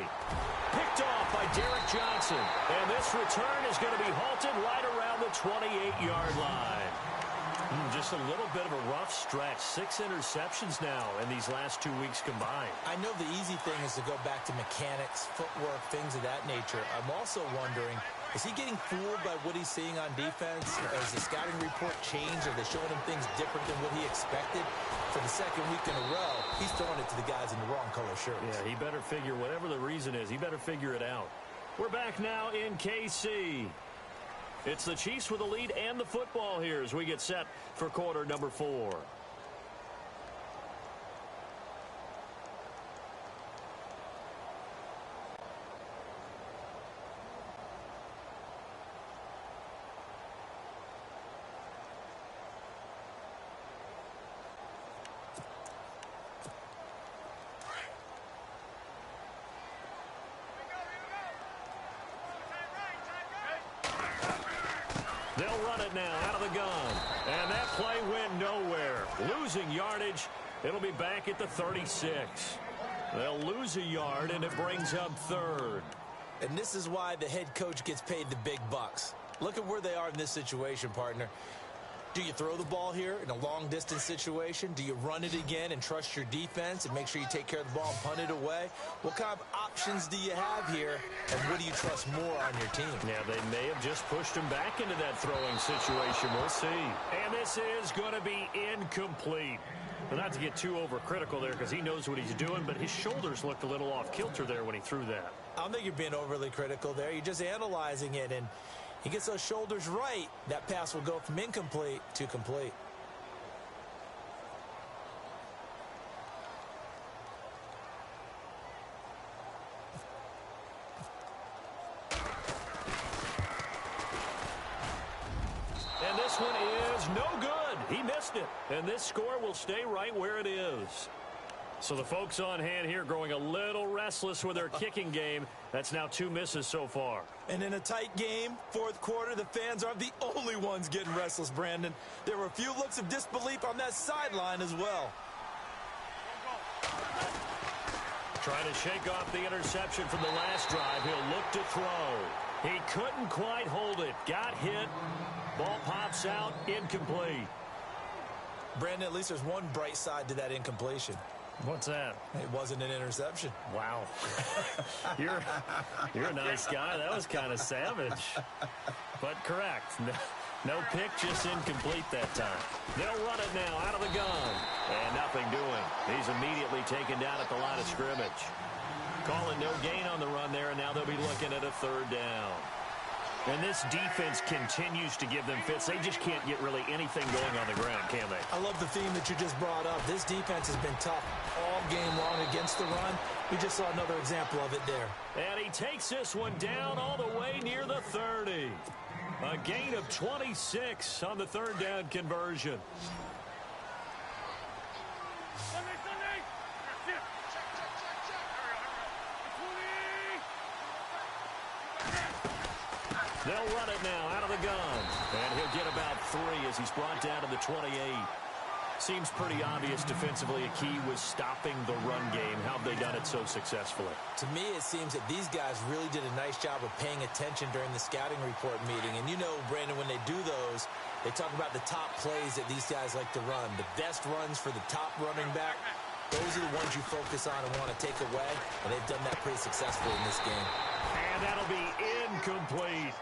Picked off by Derek Johnson. And this return is going to be halted right around the 28-yard line. Just a little bit of a rough stretch. 6 interceptions now in these last 2 weeks combined. I know the easy thing is to go back to mechanics, footwork, things of that nature. I'm also wondering, is he getting fooled by what he's seeing on defense? Has the scouting report changed? Are they showing him things different than what he expected? For the 2nd week in a row, he's throwing it to the guys in the wrong color shirts. Yeah, he better figure, whatever the reason is, he better figure it out. We're back now in KC. It's the Chiefs with the lead and the football here as we get set for quarter number 4. They'll run it now out of the gun. And that play went nowhere. Losing yardage. It'll be back at the 36. They'll lose a yard, and it brings up 3rd. And this is why the head coach gets paid the big bucks. Look at where they are in this situation, partner. Do you throw the ball here in a long-distance situation? Do you run it again and trust your defense and make sure you take care of the ball and punt it away? What kind of options do you have here, and what do you trust more on your team? Yeah, they may have just pushed him back into that throwing situation. We'll see. And this is going to be incomplete. Well, not to get too overcritical there because he knows what he's doing, but his shoulders looked a little off kilter there when he threw that. I don't think you're being overly critical there. You're just analyzing it, and he gets those shoulders right, that pass will go from incomplete to complete. And this one is no good. He missed it. And this score will stay right where it is. So the folks on hand here growing a little restless with their kicking game. That's now 2 misses so far. And in a tight game, 4th quarter, the fans aren't the only ones getting restless, Brandon. There were a few looks of disbelief on that sideline as well. Trying to shake off the interception from the last drive. He'll look to throw. He couldn't quite hold it. Got hit. Ball pops out. Incomplete. Brandon, at least there's one bright side to that incompletion. What's that? It wasn't an interception. Wow. You're a nice guy. That was kind of savage. But correct. No pick, just incomplete that time. They'll run it now out of the gun. And nothing doing. He's immediately taken down at the line of scrimmage. Calling no gain on the run there, and now they'll be looking at a 3rd down. And this defense continues to give them fits. They just can't get really anything going on the ground, can they? I love the theme that you just brought up. This defense has been tough all game long against the run. We just saw another example of it there. And he takes this one down all the way near the 30. A gain of 26 on the 3rd down conversion. They'll run it now out of the gun. And he'll get about 3 as he's brought down to the 28. Seems pretty obvious defensively a key was stopping the run game. How have they done it so successfully? To me, it seems that these guys really did a nice job of paying attention during the scouting report meeting. And you know, Brandon, when they do those, they talk about the top plays that these guys like to run. The best runs for the top running back. Those are the ones you focus on and want to take away. And they've done that pretty successfully in this game. And that'll be incomplete.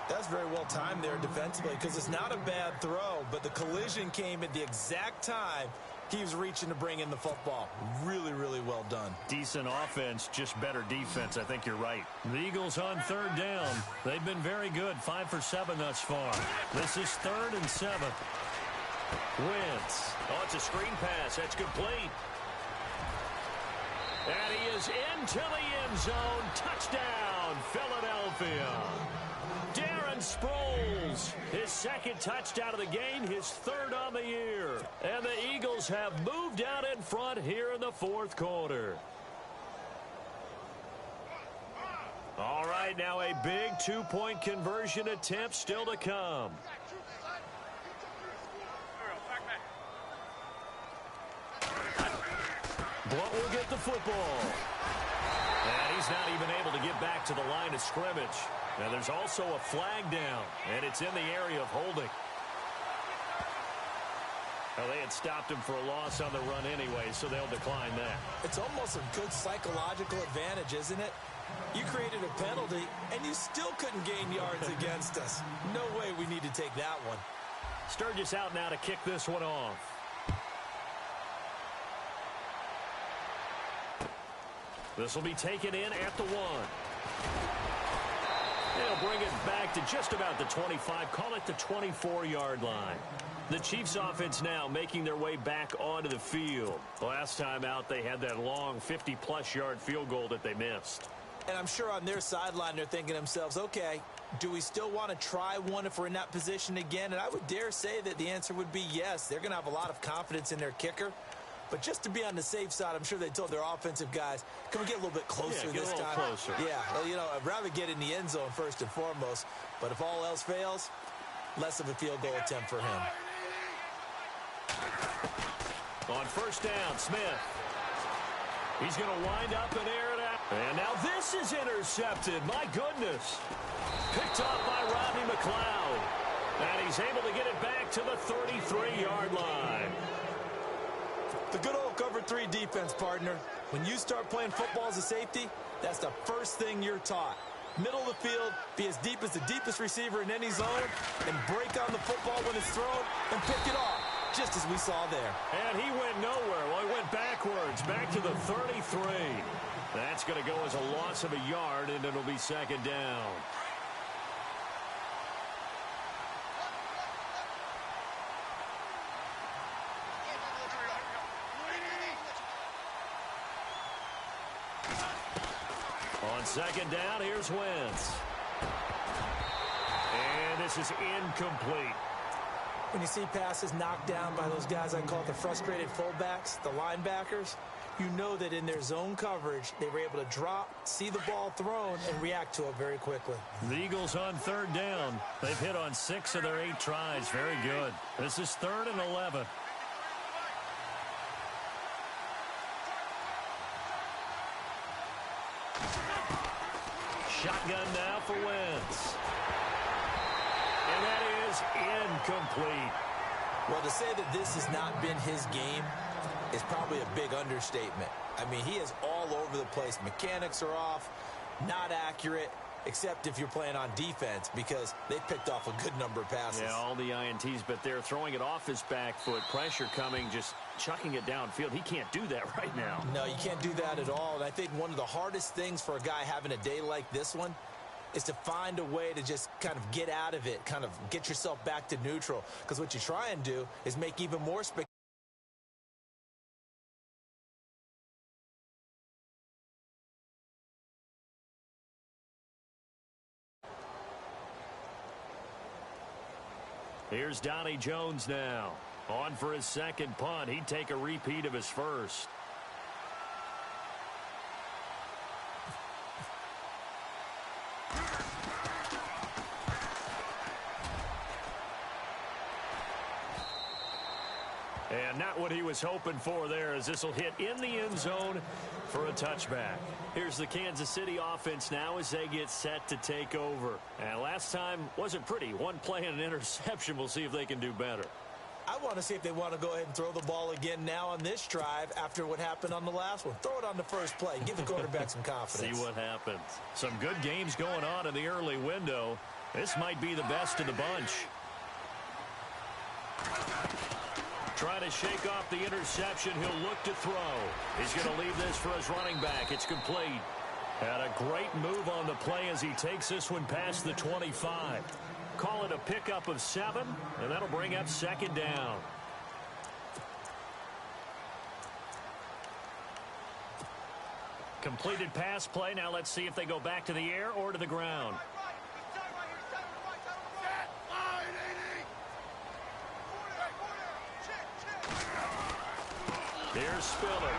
That's very well timed there defensively because it's not a bad throw, but the collision came at the exact time he was reaching to bring in the football. Really, really well done. Decent offense, just better defense. I think you're right. The Eagles on 3rd down. They've been very good. 5 for 7 thus far. This is 3rd and 7. Wentz. Oh, it's a screen pass. That's complete. And he is into the end zone. Touchdown, Philadelphia. Darren Sproles, his 2nd touchdown of the game, his 3rd on the year. And the Eagles have moved out in front here in the 4th quarter. All right, right, now a big two-point conversion attempt still to come. Blunt will get the football. And he's not even able to get back to the line of scrimmage. And there's also a flag down, and it's in the area of holding. Well, they had stopped him for a loss on the run anyway, so they'll decline that. It's almost a good psychological advantage, isn't it? You created a penalty, and you still couldn't gain yards against us. No way we need to take that one. Sturgis out now to kick this one off. This will be taken in at the 1. They'll bring it back to just about the 25, call it the 24-yard line. The Chiefs offense now making their way back onto the field. Last time out, they had that long 50-plus yard field goal that they missed. And I'm sure on their sideline, they're thinking to themselves, okay, do we still want to try one if we're in that position again? And I would dare say that the answer would be yes. They're going to have a lot of confidence in their kicker. But just to be on the safe side, I'm sure they told their offensive guys, can we get a little bit closer this time? Closer. Yeah, well, you know, I'd rather get in the end zone first and foremost. But if all else fails, less of a field goal attempt for him. On first down, Smith. He's going to wind up and air it out. And now this is intercepted. My goodness. Picked off by Rodney McLeod. And he's able to get it back to the 33-yard line. The good old cover 3 defense, partner. When you start playing football as a safety, that's the first thing you're taught. Middle of the field, be as deep as the deepest receiver in any zone, and break on the football when it's thrown and pick it off, just as we saw there. And he went nowhere. Well, he went backwards, back to the 33. That's going to go as a loss of a yard, and it'll be second down. On second down, here's Wentz. And this is incomplete. When you see passes knocked down by those guys I call the frustrated fullbacks, the linebackers, you know that in their zone coverage, they were able to drop, see the ball thrown, and react to it very quickly. The Eagles on third down. They've hit on 6 of their 8 tries. Very good. This is 3rd and 11. Shotgun now for Wentz. And that is incomplete. Well, to say that this has not been his game is probably a big understatement. I mean, he is all over the place. Mechanics are off, not accurate, except if you're playing on defense, because they picked off a good number of passes. Yeah, all the INTs, but they're throwing it off his back foot. Pressure coming, just chucking it downfield. He can't do that right now. No, you can't do that at all. And I think one of the hardest things for a guy having a day like this one is to find a way to just kind of get out of it, kind of get yourself back to neutral. Because what you try and do is make even more spectacular. Here's Donnie Jones now. On for his second punt. He'd take a repeat of his first. And not what he was hoping for there, as this will hit in the end zone for a touchback. Here's the Kansas City offense now as they get set to take over. And last time wasn't pretty. One play and an interception. We'll see if they can do better. I want to see if they want to go ahead and throw the ball again now on this drive after what happened on the last one. Throw it on the first play. Give the quarterback some confidence. See what happens. Some good games going on in the early window. This might be the best of the bunch. Trying to shake off the interception. He'll look to throw. He's going to leave this for his running back. It's complete. And a great move on the play as he takes this one past the 25. Call it a pickup of 7, and that'll bring up second down. Completed pass play. Now let's see if they go back to the air or to the ground. Here's Spiller.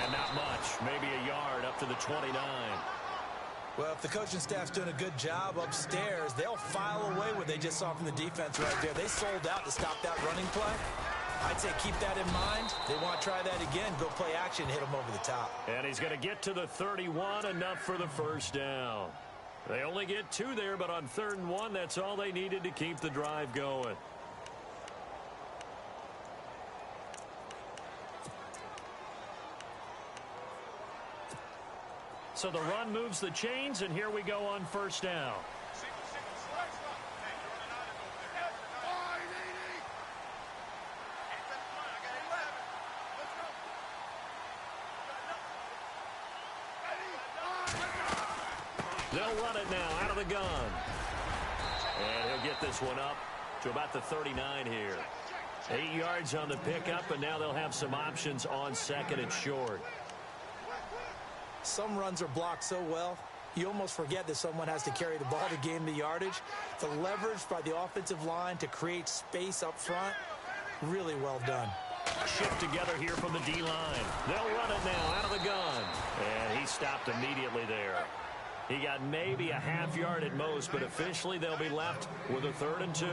And not much. Maybe a yard up to the 29. Well, if the coaching staff's doing a good job upstairs, they'll file away what they just saw from the defense right there. They sold out to stop that running play. I'd say keep that in mind. They want to try that again. Go play action, hit them over the top. And he's going to get to the 31, enough for the first down. They only get 2 there, but on 3rd and 1, that's all they needed to keep the drive going. So the run moves the chains, and here we go on 1st down. They'll run it now out of the gun. And he'll get this one up to about the 39 here. 8 yards on the pickup, and now they'll have some options on 2nd and short. Some runs are blocked so well, you almost forget that someone has to carry the ball to gain the yardage. The leverage by the offensive line to create space up front, really well done. Shift together here from the D-line. They'll run it now out of the gun. And he stopped immediately there. He got maybe a half yard at most, but officially they'll be left with a 3rd and 2.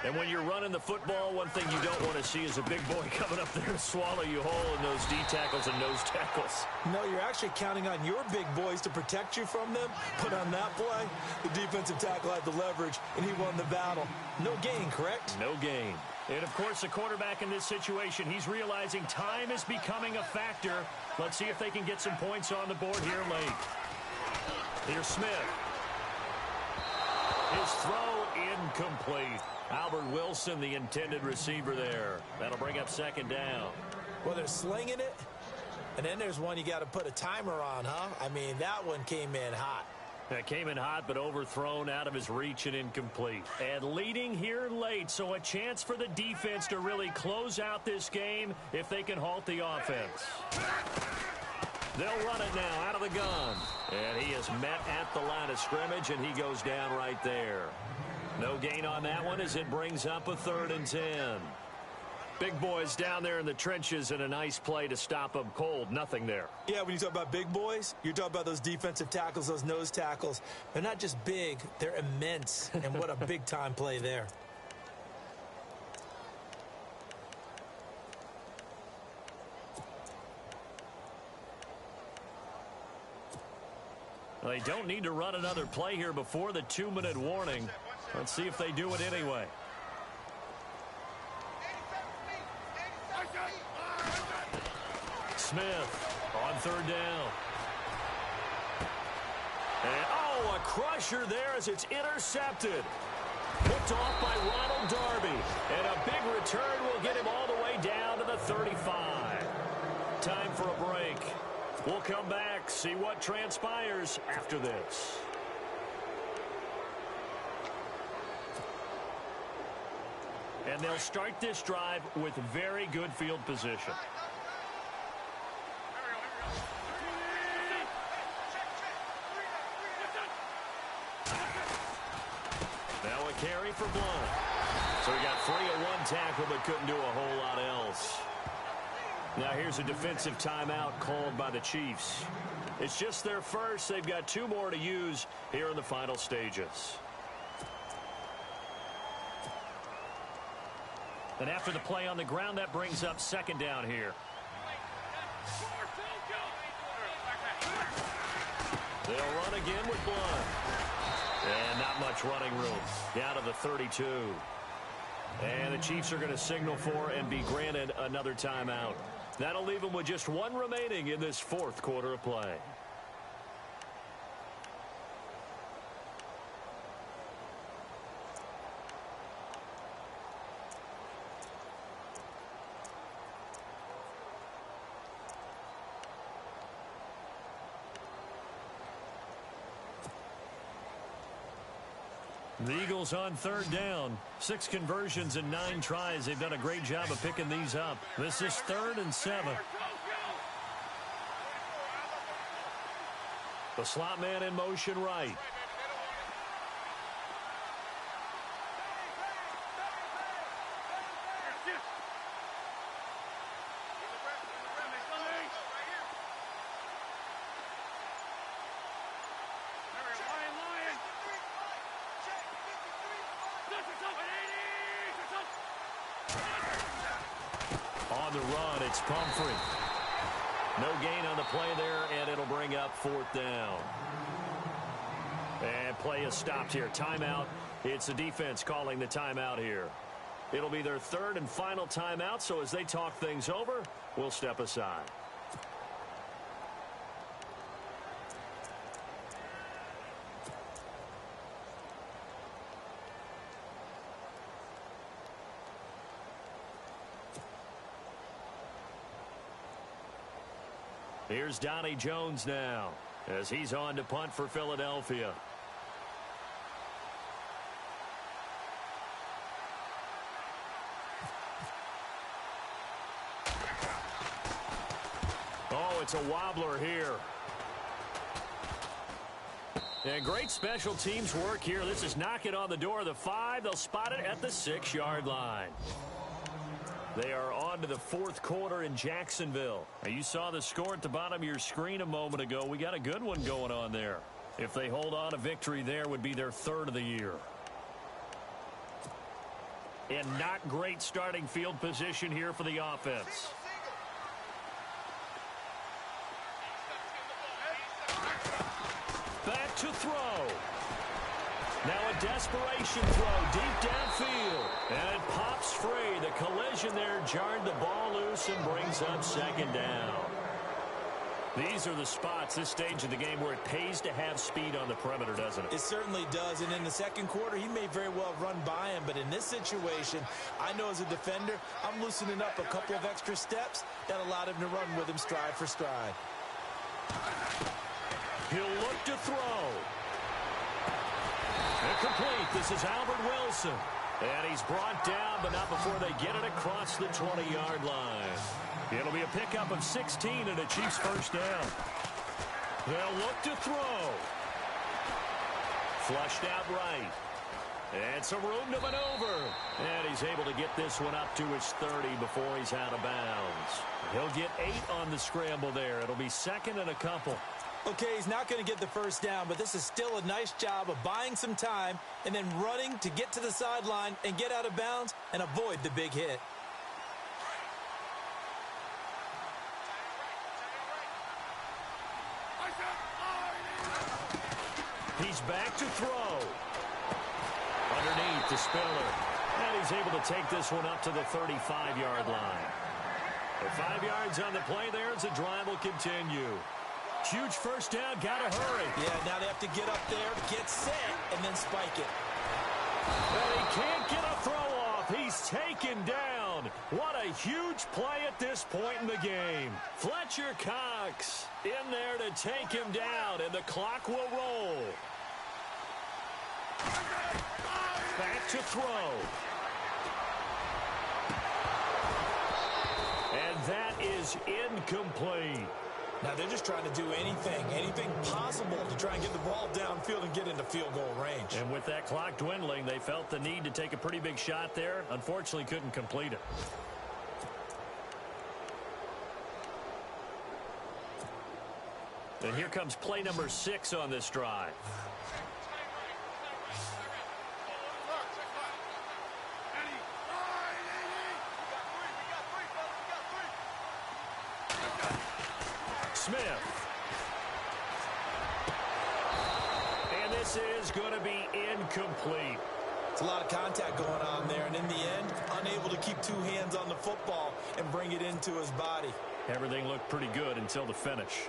And when you're running the football, one thing you don't want to see is a big boy coming up there and swallow you whole in those D tackles and nose tackles. No, you're actually counting on your big boys to protect you from them. But on that play, the defensive tackle had the leverage, and he won the battle. No gain, correct? No gain. And, of course, the quarterback in this situation, he's realizing time is becoming a factor. Let's see if they can get some points on the board here late. Here's Smith. His throw incomplete. Albert Wilson, the intended receiver there. That'll bring up 2nd down. Well, they're slinging it, and then there's one you got to put a timer on, huh? I mean, that one came in hot. That came in hot, but overthrown, out of his reach and incomplete. And leading here late, so a chance for the defense to really close out this game if they can halt the offense. They'll run it now out of the gun. And he is met at the line of scrimmage, and he goes down right there. No gain on that one as it brings up a 3rd and 10. Big boys down there in the trenches, and a nice play to stop them cold. Nothing there. Yeah, when you talk about big boys, you're talking about those defensive tackles, those nose tackles. They're not just big, they're immense. And what a big-time play there. Well, they don't need to run another play here before the 2-minute warning. Let's see if they do it anyway. Smith on 3rd down. And, oh, a crusher there as it's intercepted. Picked off by Ronald Darby. And a big return will get him all the way down to the 35. Time for a break. We'll come back, see what transpires after this. And they'll start this drive with very good field position. Now a carry for Blunt. So he got 3 at 1 tackle, but couldn't do a whole lot else. Now here's a defensive timeout called by the Chiefs. It's just their first. They've got 2 more to use here in the final stages. And after the play on the ground, that brings up 2nd down here. They'll run again with Blunt. And not much running room. Down to the 32. And the Chiefs are going to signal for and be granted another timeout. That'll leave them with just 1 remaining in this 4th quarter of play. The Eagles on 3rd down. 6 conversions and 9 tries. They've done a great job of picking these up. This is 3rd and 7. The slot man in motion right. On the run, it's Pumphrey. No gain on the play there, and it'll bring up 4th down. And play is stopped here. Timeout. It's the defense calling the timeout here. It'll be their 3rd and final timeout, so as they talk things over, we'll step aside. Here's Donnie Jones now as he's on to punt for Philadelphia. Oh, it's a wobbler here. And great special teams work here. This is knocking on the door of the 5. They'll spot it at the 6-yard line. They are on to the 4th quarter in Jacksonville. Now, you saw the score at the bottom of your screen a moment ago. We got a good one going on there. If they hold on, a victory there would be their 3rd of the year. And not great starting field position here for the offense. Back to throw. Now a desperation throw deep downfield. And it pops free. The collision there jarred the ball loose and brings up 2nd down. These are the spots, this stage of the game, where it pays to have speed on the perimeter, doesn't it? It certainly does. And in the 2nd quarter, he may very well run by him. But in this situation, I know as a defender, I'm loosening up a couple of extra steps that allowed him to run with him stride for stride. He'll look to throw. Incomplete. This is Albert Wilson. And he's brought down, but not before they get it across the 20-yard line. It'll be a pickup of 16 and a Chiefs 1st down. They'll look to throw. Flushed out right. And some room to maneuver. And he's able to get this one up to his 30 before he's out of bounds. He'll get 8 on the scramble there. It'll be 2nd and a couple. Okay, he's not going to get the 1st down, but this is still a nice job of buying some time and then running to get to the sideline and get out of bounds and avoid the big hit. He's back to throw. Underneath the Spiller. And he's able to take this one up to the 35-yard line. The 5 yards on the play there as the drive will continue. Huge 1st down, gotta hurry. Yeah, now they have to get up there, get set, and then spike it. Well, he can't get a throw off. He's taken down. What a huge play at this point in the game. Fletcher Cox in there to take him down, and the clock will roll. Back to throw. And that is incomplete. Now they're just trying to do anything possible to try and get the ball downfield and get into field goal range. And with that clock dwindling, they felt the need to take a pretty big shot there. Unfortunately, couldn't complete it. And here comes play number 6 on this drive. Smith. And this is going to be incomplete. It's a lot of contact going on there, and in the end, unable to keep 2 hands on the football and bring it into his body. Everything looked pretty good until the finish.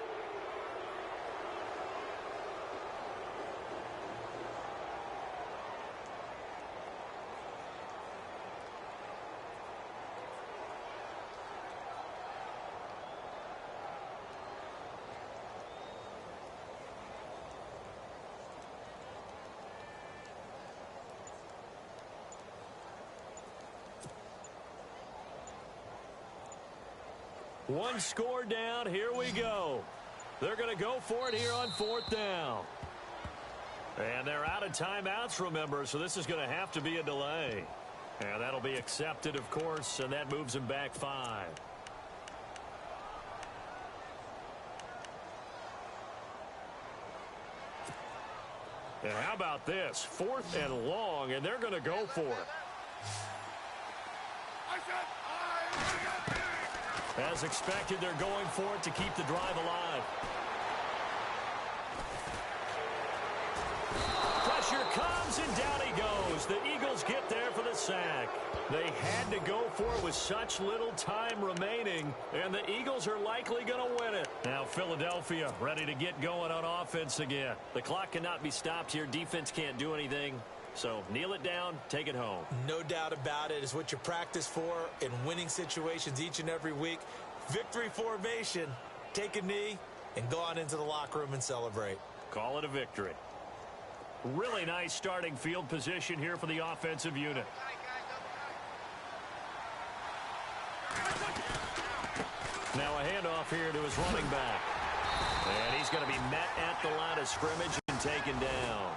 One score down. Here we go. They're going to go for it here on 4th down. And they're out of timeouts, remember, so this is going to have to be a delay. And that'll be accepted, of course, and that moves them back 5. And how about this? 4th and long, and they're going to go for it. As expected, they're going for it to keep the drive alive. Pressure comes, and down he goes. The Eagles get there for the sack. They had to go for it with such little time remaining, and the Eagles are likely going to win it. Now Philadelphia ready to get going on offense again. The clock cannot be stopped here. Defense can't do anything. So kneel it down, take it home. No doubt about it. It's what you practice for in winning situations each and every week. Victory formation. Take a knee and go on into the locker room and celebrate. Call it a victory. Really nice starting field position here for the offensive unit. Now a handoff here to his running back. And he's going to be met at the line of scrimmage and taken down.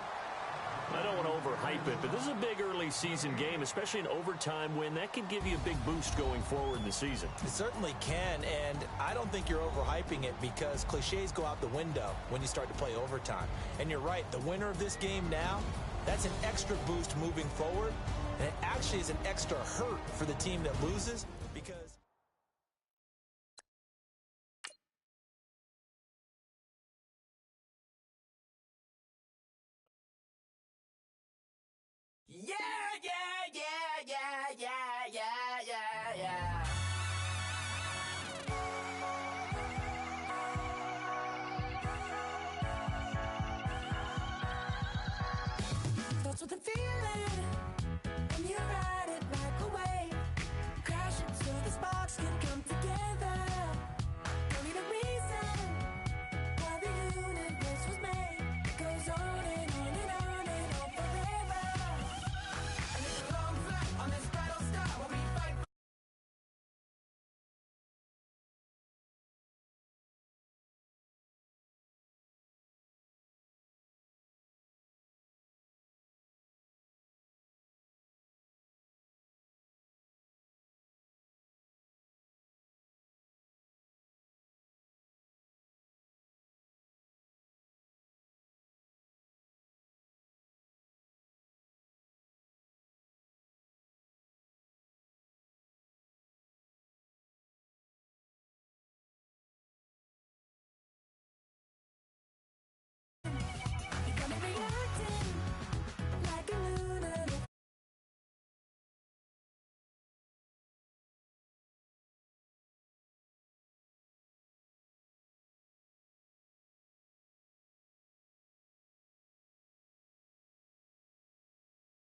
I don't want to overhype it, but this is a big early season game, especially an overtime win. That could give you a big boost going forward in the season. It certainly can, and I don't think you're overhyping it because cliches go out the window when you start to play overtime. And you're right, the winner of this game now, that's an extra boost moving forward, and it actually is an extra hurt for the team that loses because... Yeah, yeah, yeah, yeah, yeah, yeah, yeah, yeah. Starts with a feeling, and you ride it like a wave.